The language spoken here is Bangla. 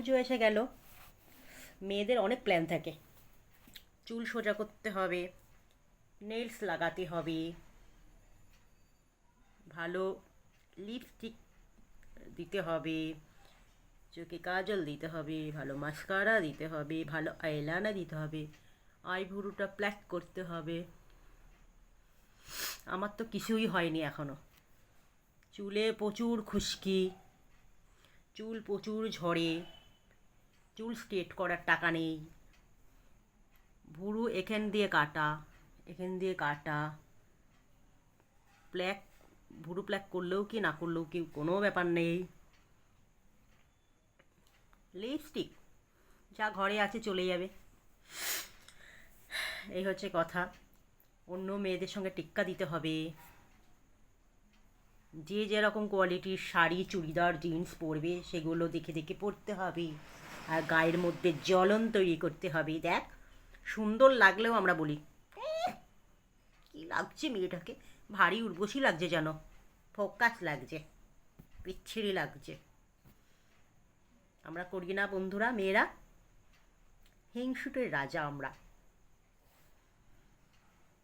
পুজো এসে গেল। মেয়েদের অনেক প্ল্যান থাকে। চুল সোজা করতে হবে, নেলস লাগাতে হবে, ভালো লিপস্টিক দিতে হবে, চোখে কাজল দিতে হবে, ভালো মাস্কারা দিতে হবে, ভালো আইলাইনার দিতে হবে, আইব্রোটা প্ল্যাক করতে হবে। আমার তো কিছুই হয়নি এখনো। চুলে প্রচুর খুশকি, চুল প্রচুর ঝরে, চুল স্ট্রেট করার টাকা নেই, ভুরু এখান দিয়ে কাটা, এখান দিয়ে কাটা, প্ল্যাক, ভুরু প্ল্যাক করলেও কি না করলেও কি কোনো ব্যাপার নেই। লিপস্টিক যা ঘরে আছে চলে যাবে, এই হচ্ছে কথা। অন্য মেয়েদের সঙ্গে টিক্কা দিতে হবে। যে যেরকম কোয়ালিটির শাড়ি, চুড়িদার, জিন্স পরবে সেগুলো দেখে দেখে পরতে হবে। আর গায়ের মধ্যে জ্বলন তৈরি করতে হবে। দেখ, সুন্দর লাগলেও আমরা বলি কী লাগছে মেয়েটাকে, ভারী উর্বশী লাগছে, যেন ফোকাস লাগছে, বিচ্ছিরি লাগছে। আমরা করি না বন্ধুরা, মেয়েরা হিংসুটের রাজা আমরা।